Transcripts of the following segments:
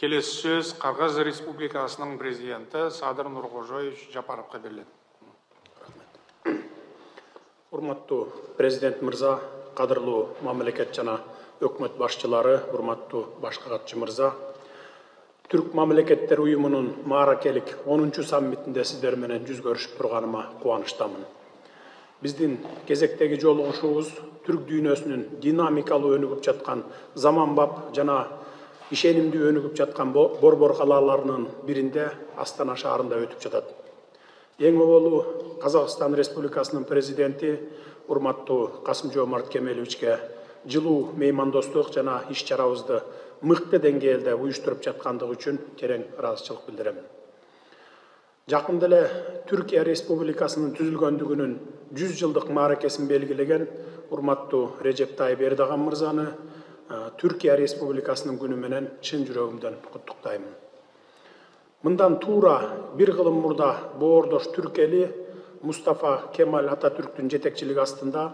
Келесі сөз Қырғыз Республикасының президенті Садыр Нуркожоевич Жапаровқа беріледі. Урматтуу президент мырза, кадырлуу мамлекет жана өкмөт башчылары, урматтуу башкы катчы мырза, Түрк мамлекеттер уюмунун мааракелик 10-чу саммитинде сиздер менен жүз көрүшүп турганыма кубанычтамын. Биздин кезектеги жолугушуубуз түрк дүйнөсүнүн динамикалуу өнүгүп жаткан заманбап жана ишенимдүү өнүгүп жаткан борбор калаларынын биринде Астана шаарында өтүп жатат. Эң оболу Казакстан Республикасынын президенти урматтуу Касым-Жомарт Кемеловичке жылуу меймандостук жана иш-чарабызды мыкты деңгээлде уюштуруп жаткандыгы үчүн терең ыраазычылык билдирем. Жакында эле Түркия Республикасынын түзүлгөндүгүнүн 100 жылдык мааракесин белгилеген урматтуу Режеп Тайып Эрдоган мырзаны Түркия Республикасынын күнү менен чын жүрөгүмдөн куттуктаймын. Мындан туура бир кылым мурда боордош түрк эли Мустафа Кемаль Ататүрктүн жетекчилиги астында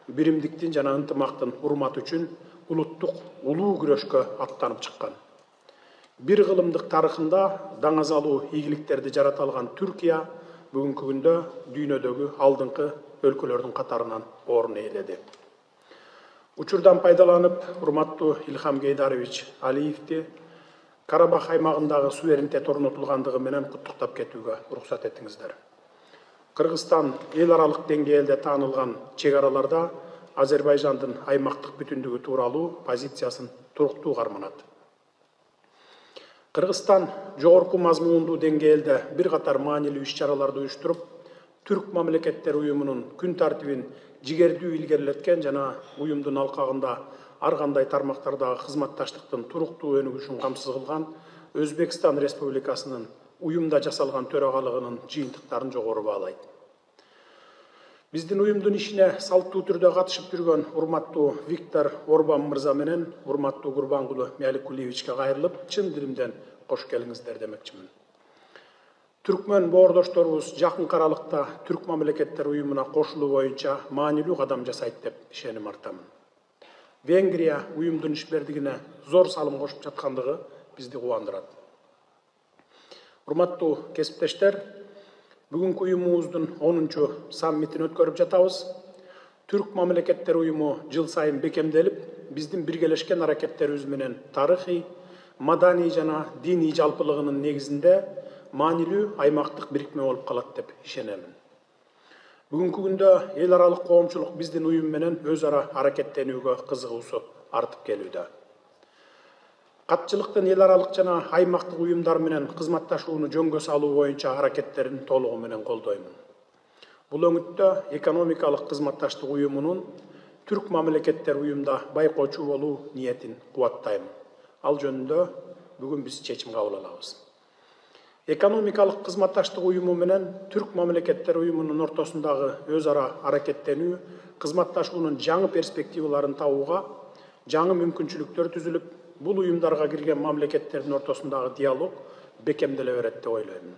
биримдиктин жана ынтымактын урматы үчүн улуттук улуу күрөшкө аттанып чыккан. Бир кылымдык тарыхында даңазалуу ийгиликтерди жарата алган Түркия бүгүнкү күндө дүйнөдөгү алдыңкы өлкөлөрдүн катарынан орун ээледи. Учурдан пайдаланып, урматтуу Илхам Гейдарович Алиевди Карабах аймагындагы суверенитет орнотулгандыгы менен куттуктап кетүүгө уруксат этиңиздер. Кыргызстан эл аралык деңгээлде таанылган чек араларда Азербайжандын аймактык бүтүндүгү тууралуу позициясын туруктуу карманат. Кыргызстан жогорку мазмундуу деңгээлде бир катар маанилүү иш-чараларды уюштуруп, Түрк мамлекеттер уюмунун күн тартибин жигердүү илгерилеткен жана уюмдун алкагында ар кандай тармактардагы кызматташтыктын туруктуу өнүгүшүн камсыз кылган Өзбекстан Республикасынын уюмда жасалган төрагалыгынын жыйынтыктарын жогору баалайт. Биздин уюмдун ишине салттуу түрдө катышып жүргөн урматтуу Виктор Орбан мырза менен урматтуу Курбангулы Мяликулиевичке кайрылып, чын диlimden кош келиңиздер демекчимин. Түркмөн боордошторубуз жакынкы аралыкта Түрк мамлекеттер уюмуна кошулуу боюнча маанилүү кадам жасайт деп ишеним артамын. Венгрия уюмдун ишбердигине зор салым кошуп жаткандыгы бизди кубандырат. Урматтуу кесиптештер, бүгүнкү уюмубуздун 10-чу саммитин өткөрүп жатабыз. Түрк мамлекеттер уюму жыл сайын бекемделип, биздин биргелешкен аракеттерибиз менен тарыхый, маданий жана диний жалпылыгынын негизинде маанилүү аймактык бирикме болуп калат деп ишенемин. Бүгүнкү күндө эл аралык коомчулук биздин уюм менен өз ара аракеттенүүгө кызыгуусу артып келүүдө. Катчылыктын эл аралык жана аймактык уюмдар менен кызматташууну жөнгө салуу боюнча аракеттерин толугу менен колдоймун. Бул өңүттө экономикалык кызматташтык уюмунун Түрк мамлекеттер уюмда байкоочу болуу ниетин кубаттайм. Ал жөнүндө бүгүн биз чечим кабыл алабыз. Экономикалык кызматташтык уюму менен Түрк мамлекеттер уюмунун ортосундагы өз ара аракеттенүү, кызматташуунун жаңы перспективаларын табууга жаңы мүмкүнчүлүктөр түзүлүп, бул уюмдарга кирген мамлекеттердин ортосундагы диалог бекемделе берет деп ойлойм.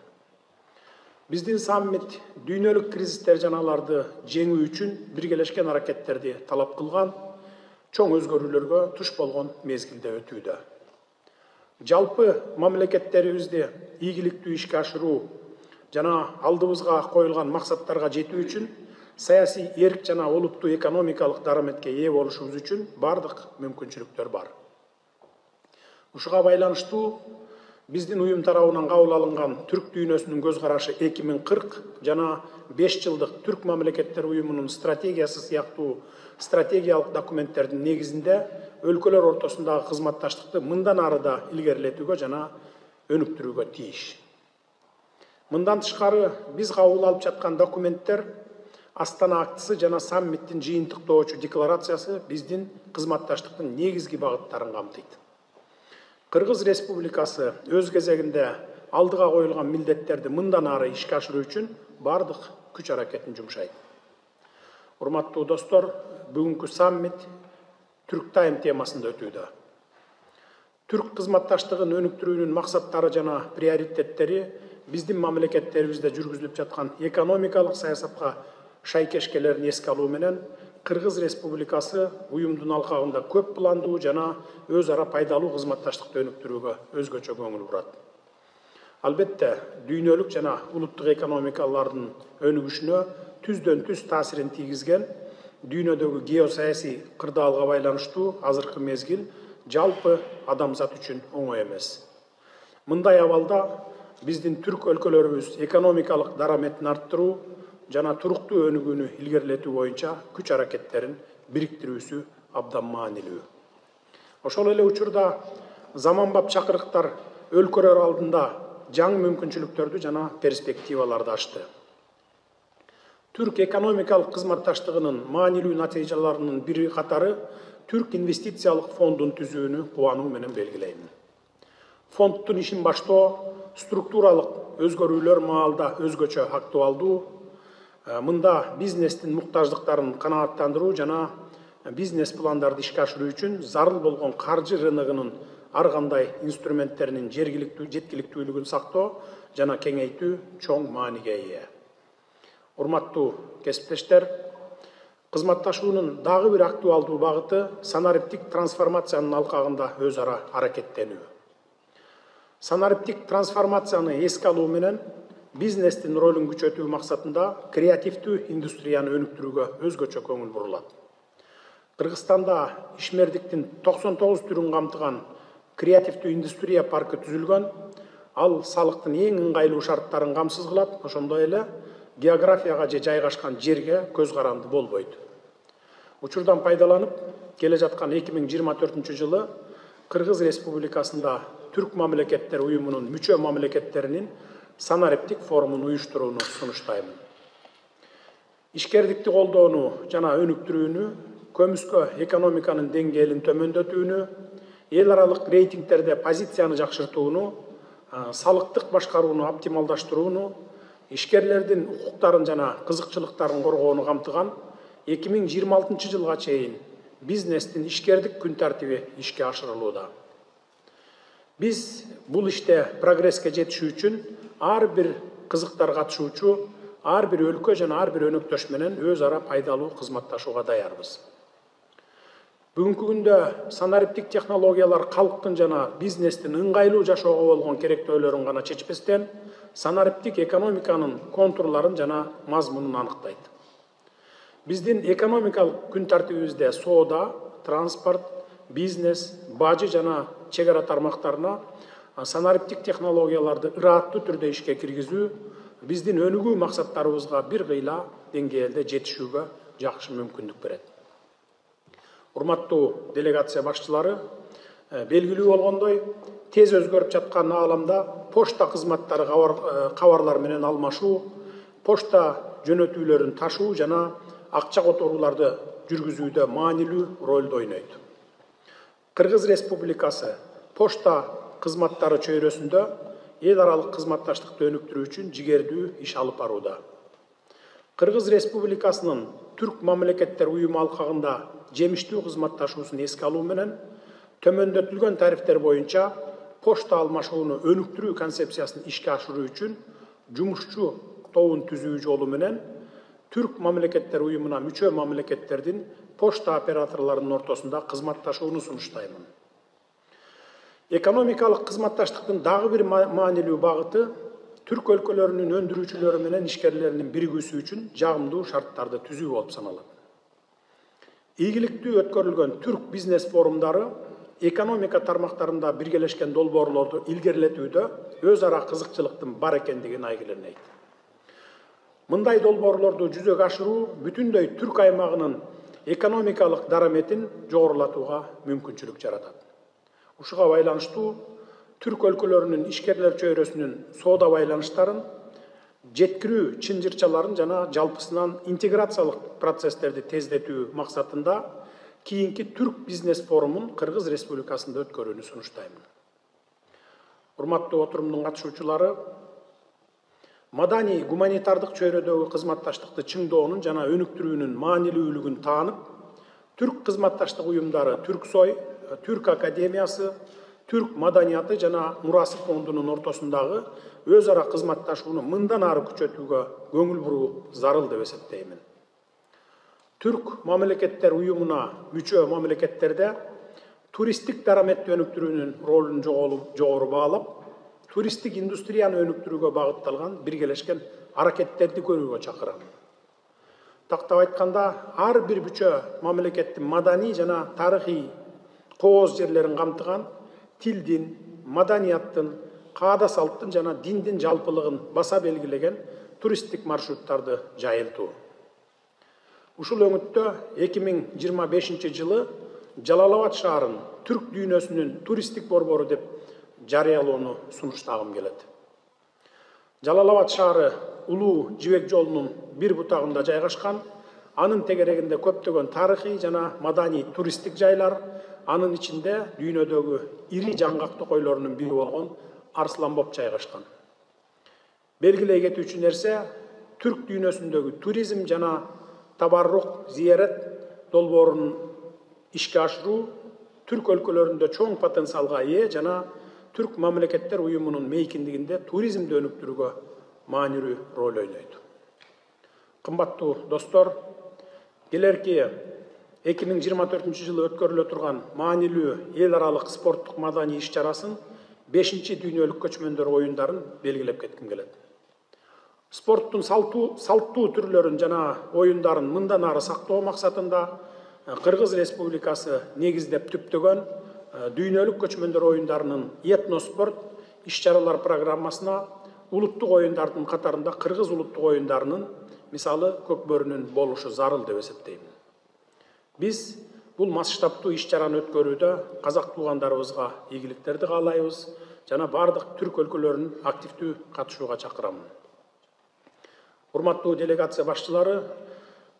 Биздин саммит дүйнөлүк кризистер жана аларды жеңүү үчүн биргелешкен аракеттерди талап кылган, чоң өзгөрүүлөргө туш болгон мезгилде өтүүдө. Жалпы мамлекеттерибизди ийгиликтүү ишке ашыруу жана алдыбызга коюлган максаттарга жетүү үчүн саясий эрк жана олуттуу экономикалык дараметке ээ болушубуз үчүн бардык мүмкүнчүлүктөр бар. Ушуга байланыштуу биздин уюм тарабынан кабыл алынган түрк дүйнөсүнүн көз карашы 2040 жана 5 жылдык Түрк мамлекеттер уюмунун стратегиясы сыяктуу стратегиялык документтердин негизинде өлкөлөр ортосундагы кызматташтыкты мындан ары да илгерилетүүгө жана өнүктүрүүгө тийиш. Мындан тышкары биз кабыл алып жаткан документтер Астана актысы жана саммиттин жыйынтыктоочу декларациясы биздин кызматташтыктын негизги багыттарын камтыйт. Кыргыз Республикасы өз кезегинде алдыга коюлган милдеттерди мындан ары ишке ашыруу үчүн бардык күч аракетин жумшайт. Урматтуу достор, бүгүнкү саммит Түрк тайм темасында өтүүдө. Түрк кызматташтыгын өнүктүрүүнүн максаттары жана приоритеттери биздин мамлекеттерибизде жүргүзүлүп жаткан экономикалык саясатка шайкешкелерин эске алуу менен Кыргыз Республикасы уюмдун алкагында көп пландуу жана өз ара пайдалуу кызматташтыкты өнүктүрүүгө өзгөчө көңүл бурат. Албетте, дүйнөлүк жана улуттук экономикалардын өнүгүшүнө түздөн түз таасирин тийгизген дүйнөдөгү геосаясий кырдаалга байланыштуу азыркы мезгил жалпы адамзат үчүн оңой эмес. Мындай абалда биздин түрк өлкөлөрүбүз экономикалык дараметин арттыруу жана туруктуу өнүгүүнү илгерилетүү боюнча күч аракеттерин бириктирүүсү абдан маанилүү. Ошол эле учурда заманбап чакырыктар өлкөлөр алдында жаңы мүмкүнчүлүктөрдү жана перспективаларды ачты. Түрк экономикалык кызматташтыгынын маанилүү натыйжаларынын бири катары Түрк инвестициялык фондун түзүүнү кубануу менен белгилейм. Фонддун ишин баштоо структуралык өзгөрүүлөр маалда өзгөчө актуалдуу. Мында бизнестин муктаждыктарын канааттандыруу жана бизнес пландарды ишке ашыруу үчүн зарыл болгон каржы рыногунун ар кандай инструменттеринин жеткиликтүүлүгүн сактоо жана кеңейтүү чоң мааниге ээ. Урматтуу кесиптештер, кызматташуунун дагы бир актуалдуу багыты санариптик трансформациянын алкагында өз ара аракеттенүү. Санариптик трансформацияны эске алуу менен бизнестин ролун күчөтүү максатында креативдүү индустрияны өнүктүрүүгө өзгөчө көңүл бурулат. Кыргызстанда ишмердиктин 99 түрүн камтыган креативдүү индустрия паркы түзүлгөн. Ал салыктын эң ыңгайлуу шарттарын камсыз кылат, ошондой эле географияга же жайгашкан жерге көз каранды болбойт. Учурдан пайдаланып, келе жаткан 2024 жылы Кыргыз Республикасында Түрк мамлекеттер уюмунун мүчө мамлекеттеринин санариптик форумун уюштурууну сунуштаймын. Ишкердикти колдоону жана өнүктүрүүнү, көмүскө экономиканын деңгээлин төмөндөтүүнү, эл аралык рейтингтерде позицияны жакшыртууну, салыктык башкарууну оптималдаштырууну, ишкерлердин укуктарын жана кызыкчылыктарын коргоону камтыган 2026 жылга чейин бизнестин ишкердик күн тартиби ишке ашырылууда. Биз бул иште прогресске жетишүү үчүн ар бир кызыктар катышуучу, ар бир өлкө жана ар бир өнөктөш менен өз ара пайдалуу кызматташууга даярбыз. Бүгүнкү күндө санариптик технологиялар калктын жана бизнестин ыңгайлуу жашоого болгон керектөөлөрүн гана чечпестен, санариптик экономиканын контурларын жана мазмунун аныктайт. Биздин экономикалык күн тартибибизде соода, транспорт, бизнес, бажы жана чек ара тармактарына санариптик технологияларды ырааттуу түрдө ишке киргизүү биздин өнүгүү максаттарыбызга бир кыйла деңгээлде жетишүүгө жакшы мүмкүндүк берет. Урматтуу делегация башчылары, белгилүү болгондой, тез өзгөрүп жаткан ааламда почта кызматтары кабарлар менен алмашуу, почта жөнөтүүлөрүн ташуу жана акча которууларды жүргүзүүдө маанилүү ролду ойнойт. Кыргыз Республикасы почта кызматтары чөйрөсүндө эл аралык кызматташтыкты өнүктүрүү үчүн жигердүү иш алып барууда. Кыргыз Республикасынын Түрк мамлекеттер уюму алкагында жемиштүү кызматташуусун эске алуу менен төмөндөтүлгөн тарифтер боюнча почта алмашууну өнүктүрүү концепциясын ишке ашыруу үчүн жумушчу тобун түзүү жолу менен Түрк мамлекеттер уюмуна мүчө мамлекеттердин почта операторлорунун ортосунда кызматташууну сунуштаймын. Экономикалык кызматташтыктын дагы бир маанилүү багыты түрк өлкөлөрүнүн өндүрүүчүлөрү менен ишкерлеринин биригүүсү үчүн жагымдуу шарттарды түзүү болуп саналат. Ийгиликтүү өткөрүлгөн түрк бизнес форумдары экономика тармактарында биргелешкен долбоорлорду илгерилетүүдө өз ара кызыкчылыктын бар экендигин айгилейт. Мындай долбоорлорду жүзөгө ашыруу бүтүндөй түрк аймагынын экономикалык дараметин жогорулатууга мүмкүнчүлүк жаратат. Ушуга байланыштуу түрк өлкөлөрүнүн ишкерлер чөйрөсүнүн соода байланыштарын, жеткирүү чынжырчаларын жана жалпысынан интеграциялык процесстерди тездетүү максатында кийинки түрк бизнес форумун Кыргыз Республикасында өткөрүүнү сунуштаймын. Урматтуу отурумдун катышуучулары, маданий гуманитардык чөйрөдөгү кызматташтыкты чыңдоонун жана өнүктүрүүнүн маанилүүлүгүн таанып, түрк кызматташтык уюмдары Түрксой, Түрк академиясы, түрк маданияты жана мурасы фондунун ортосундагы өз ара кызматташууну мындан ары күчөтүүгө көңүл буруу зарыл деп эсептеймин. Türk Mamleketler Uyumuna müçö mamleketlerde turistik daramet önüktürүүнүн ролун жогору баалап, туристтик индустрияны өнүктүрүүгө багытталган биргелешкен аракеттерди көрүүгө чакырам. Тактап айтканда, ар бир мүчө мамлекеттин маданий жана тарыхый кооз жерлерин камтыган тилдин, маданияттын, каада салттын жана диндин жалпылыгын баса белгилеген туристтик маршруттарды жайылтуу. Ушул өңүттө 2025 жылы Жалалабад шаарын түрк дүйнөсүнүн туристтик борбору деп жарыялоону сунуштагым келет. Жалалабад шаары улуу жибек жолунун бир бутагында жайгашкан, анын тегерегинде көптөгөн тарыхый жана маданий туристтик жайлар, анын ичинде дүйнөдөгү ири жаңгактуу койлорунун бири болгон Арсланбоп жайгашкан. Белгилей кетүүчү нерсе, түрк дүйнөсүндөгү туризм жана табаррук зиярат долбоорун ишке ашыруу түрк өлкөлөрүндө чоң потенциалга ээ жана Түрк Мамлекеттер Уюмунун мейкиндигинде туризмди өнүктүрүүгө маанилүү роль ойнойт. Кымбаттуу достор, келерки 2024 жылы өткөрүлө турган маанилүү эл аралык спорттук маданий иш-чарасын 5-чи дүйнөлүк көчмөндөр оюндарын белгилеп кетким келет. Спорттун салттуу түрлөрүн жана оюндарын мындан ары сактоо максатында Кыргыз Республикасы негиздеп түптөгөн дүйнөлүк көчмөндөр оюндарынын этноспорт иш-чаралар программасына улуттук оюндардын катарында Кыргыз улуттук оюндарынын, мисалы Көкбөрүнүн болушу зарыл деп эсептейм. Биз бул масштабтуу иш-чараны өткөрүүдө казак туугандарыбызга ийгиликтерди каалайбыз жана бардык түрк өлкөлөрүн активдүү катышууга чакырам. Урматтуу делегация башчылары,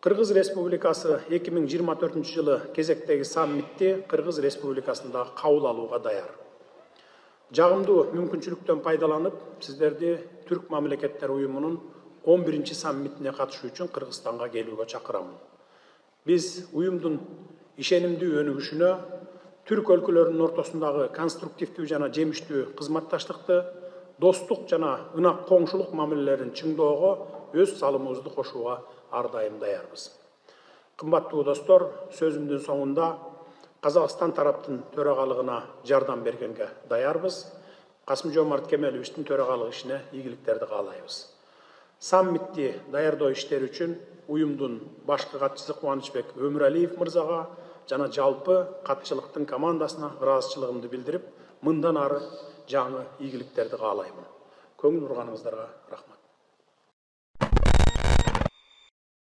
Кыргыз Республикасы 2024 жылы кезектеги саммитти Кыргыз Республикасында кабыл алууга даяр. Жагымдуу мүмкүнчүлүктөн пайдаланып, сиздерди Түрк Мамлекеттер Уюмунун 11-чи саммитине катышуу үчүн Кыргызстанга келүүгө чакырам. Биз уюмдун ишенимдүү өнүгүшүнө, түрк өлкөлөрүнүн ортосундагы конструктивдүү жана жемиштүү кызматташтыкты, достук жана ынак коңшулук мамилелерин чыңдоого өз салымыбызды кошууга ар дайым даярбыз. Кымбаттуу достор, сөзүмдүн соңунда Казакстан тараптын төрагалыгына жардам бергенге даярбыз. Касым-Жомарт Кемеловичтин төрагалык ишине ийгиликтерди каалайбыз. Саммитти даярдоо иштери үчүн уюмдун башкы катчысы Кубанычбек Өмүралиев мырзага жана жалпы катчылыктын командасына ыраазычылыгымды билдирип, мындан ары жаңы ийгиликтерди каалайм. Көңүл бурганыңыздарга рахмат.